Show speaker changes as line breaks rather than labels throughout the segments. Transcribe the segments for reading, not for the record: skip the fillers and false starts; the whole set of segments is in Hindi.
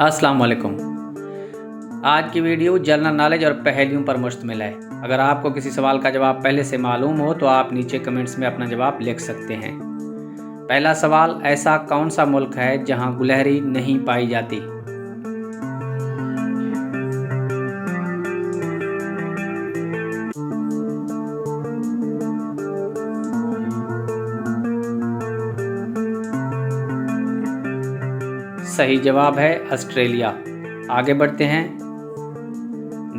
अस्सलाम वालेकुम। आज की वीडियो जनरल नॉलेज और पहेलियों पर मुश्तमिल है। अगर आपको किसी सवाल का जवाब पहले से मालूम हो तो आप नीचे कमेंट्स में अपना जवाब लिख सकते हैं। पहला सवाल, ऐसा कौन सा मुल्क है जहां गुलहरी नहीं पाई जाती? सही जवाब है ऑस्ट्रेलिया। आगे बढ़ते हैं।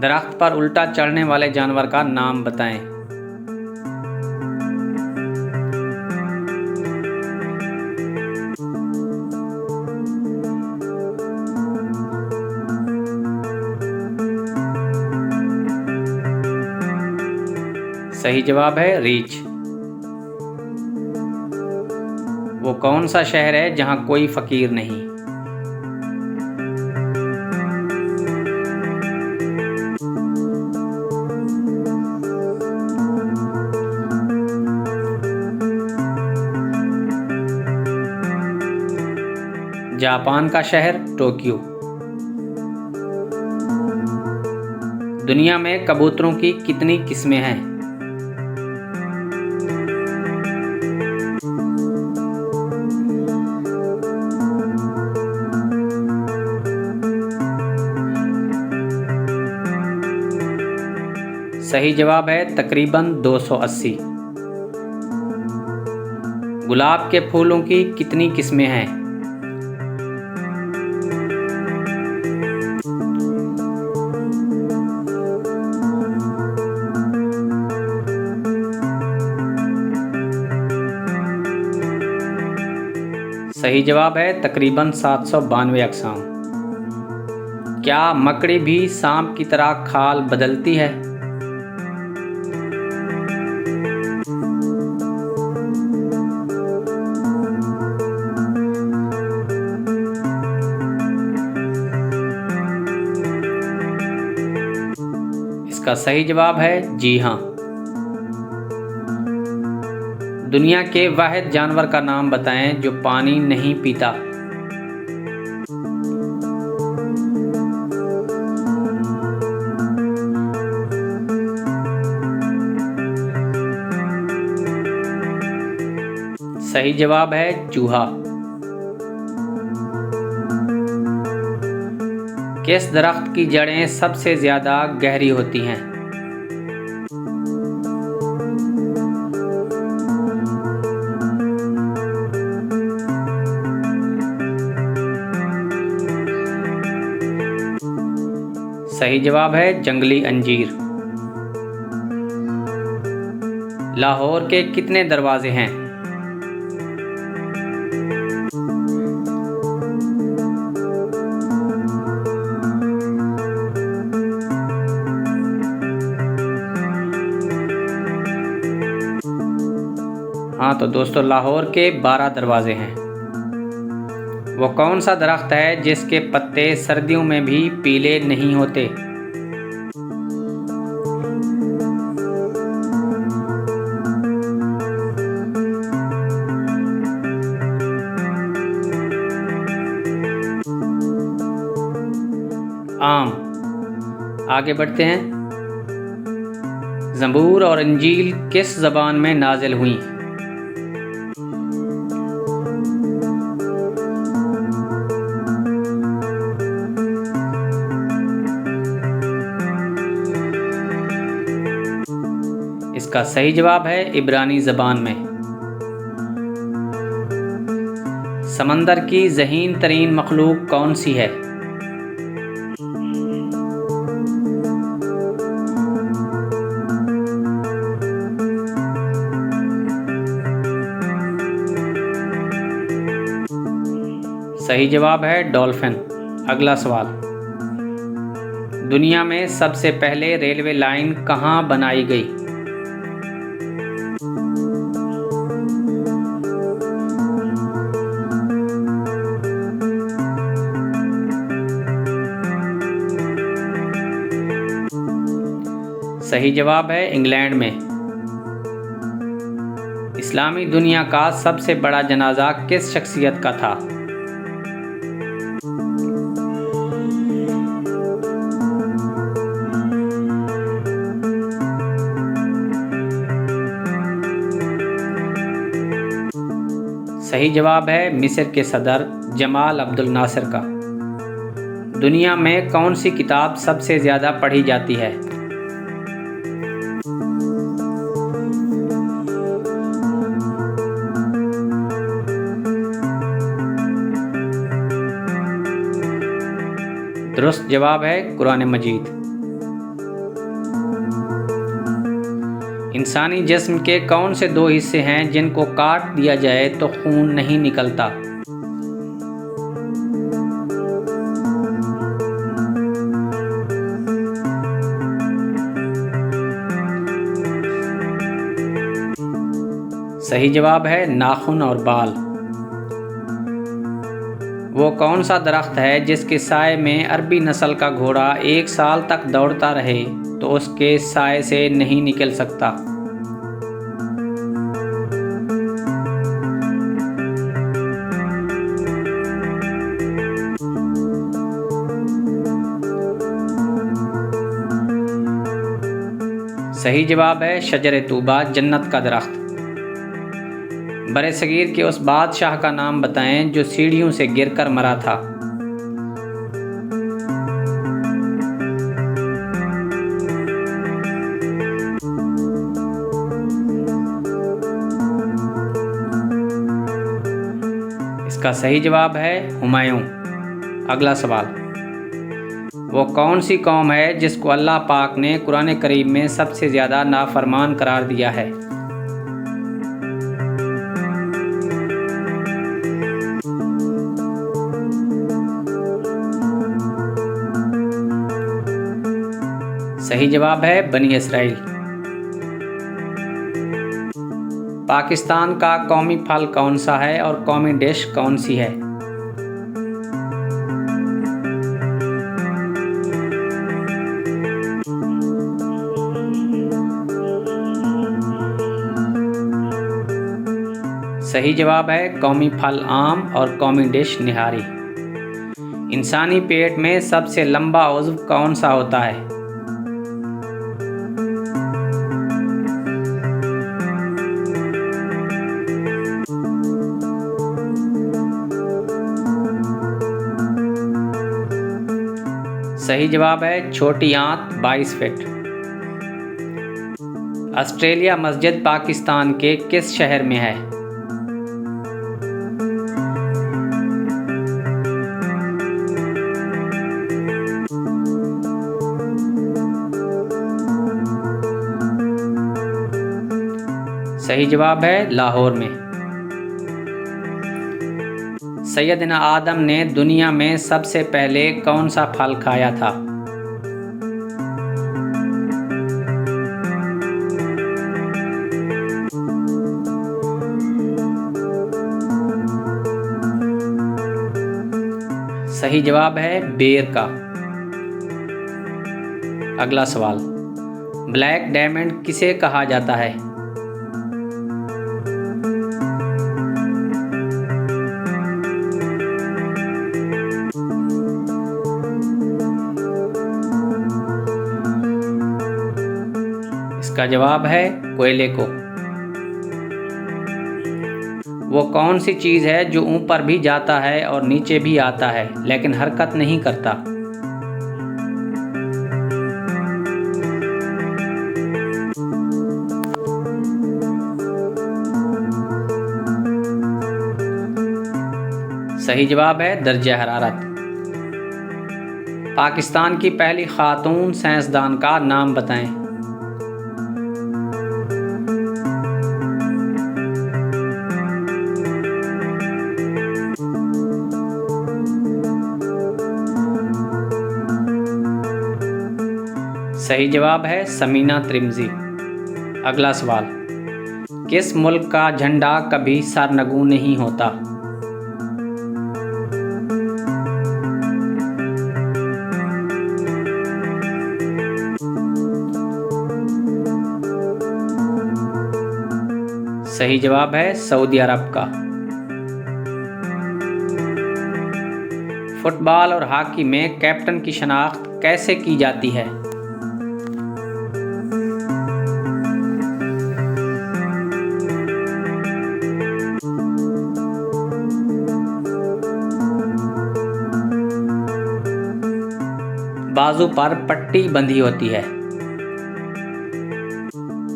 दरख्त पर उल्टा चढ़ने वाले जानवर का नाम बताएं। सही जवाब है रीछ। वो कौन सा शहर है जहां कोई फकीर नहीं? जापान का शहर टोक्यो। दुनिया में कबूतरों की कितनी किस्में हैं? सही जवाब है तकरीबन 280। गुलाब के फूलों की कितनी किस्में हैं? सही जवाब है तकरीबन 792 अक़साम। क्या मकड़ी भी सांप की तरह खाल बदलती है? इसका सही जवाब है जी हाँ। दुनिया के वाहिद जानवर का नाम बताएं जो पानी नहीं पीता। सही जवाब है चूहा। किस दरख्त की जड़ें सबसे ज्यादा गहरी होती हैं? सही जवाब है जंगली अंजीर। लाहौर के कितने दरवाजे हैं? हाँ तो दोस्तों, लाहौर के 12 दरवाजे हैं। वो कौन सा दरख्त है जिसके पत्ते सर्दियों में भी पीले नहीं होते? आम। आगे बढ़ते हैं। ज़बूर और इंजील किस ज़बान में नाज़िल हुई? इसका सही जवाब है इब्रानी ज़बान में। समंदर की ज़हीन तरीन मखलूक कौन सी है? सही जवाब है डॉल्फिन। अगला सवाल, दुनिया में सबसे पहले रेलवे लाइन कहाँ बनाई गई? सही जवाब है इंग्लैंड में। इस्लामी दुनिया का सबसे बड़ा जनाजा किस शख्सियत का था? सही जवाब है मिस्र के सदर जमाल अब्दुल नासिर का। दुनिया में कौन सी किताब सबसे ज़्यादा पढ़ी जाती है? दुरुस्त जवाब है कुरान मजीद। इंसानी जिस्म के कौन से दो हिस्से हैं जिनको काट दिया जाए तो खून नहीं निकलता? सही जवाब है नाखून और बाल। वो कौन सा दरख्त है जिसके साए में अरबी नस्ल का घोड़ा 1 साल तक दौड़ता रहे तो उसके साए से नहीं निकल सकता? सही जवाब है शजर तूबा, जन्नत का दरख्त। बरे सगीर के उस बादशाह का नाम बताएं जो सीढ़ियों से गिरकर मरा था। इसका सही जवाब है हुमायूं। अगला सवाल, वो कौन सी कौम है जिसको अल्लाह पाक ने कुरान करीम में सबसे ज़्यादा नाफरमान करार दिया है? सही जवाब है बनी इसराइल। पाकिस्तान का कौमी फल कौन सा है और कौमी डिश कौन सी है? सही जवाब है कौमी फल आम और कौमी डिश निहारी। इंसानी पेट में सबसे लंबा उज़्व कौन सा होता है? सही जवाब है छोटी आंत 22 फीट। ऑस्ट्रेलिया मस्जिद पाकिस्तान के किस शहर में है? सही जवाब है लाहौर में। सैयदना आदम ने दुनिया में सबसे पहले कौन सा फल खाया था? सही जवाब है बेर का। अगला सवाल, ब्लैक डायमंड किसे कहा जाता है? इसका जवाब है कोयले को। वो कौन सी चीज़ है जो ऊपर भी जाता है और नीचे भी आता है लेकिन हरकत नहीं करता? सही जवाब है दर्जा हरारत। पाकिस्तान की पहली खातून साइंसदान का नाम बताएं। सही जवाब है समीना त्रिमजी। अगला सवाल, किस मुल्क का झंडा कभी सरनगू नहीं होता? सही जवाब है सऊदी अरब का। फुटबॉल और हॉकी में कैप्टन की शनाख्त कैसे की जाती है? बाजू पर पट्टी बंधी होती है?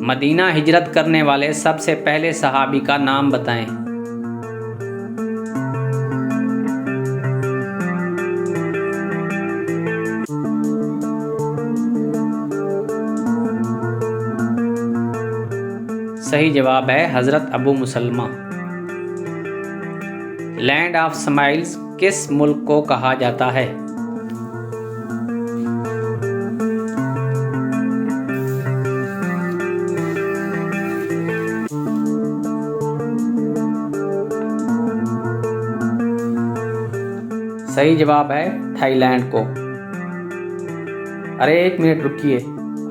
मदीना हिजरत करने वाले सबसे पहले सहाबी का नाम बताएं। सही जवाब है हज़रत अबू मुसलमा। लैंड ऑफ स्माइल्स किस मुल्क को कहा जाता है? सही जवाब है थाईलैंड को। अरे एक मिनट रुकिए,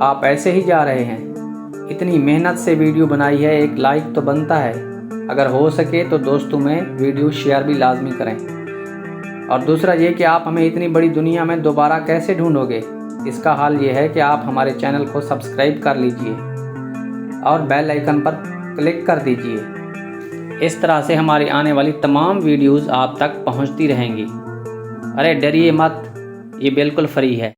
आप ऐसे ही जा रहे हैं? इतनी मेहनत से वीडियो बनाई है, एक लाइक तो बनता है। अगर हो सके तो दोस्तों में वीडियो शेयर भी लाजमी करें। और दूसरा ये कि आप हमें इतनी बड़ी दुनिया में दोबारा कैसे ढूंढोगे? इसका हाल ये है कि आप हमारे चैनल को सब्सक्राइब कर लीजिए और बेल आइकन पर क्लिक कर दीजिए। इस तरह से हमारी आने वाली तमाम वीडियोज़ आप तक पहुँचती रहेंगी। अरे डरिए मत, ये बिल्कुल फ्री है।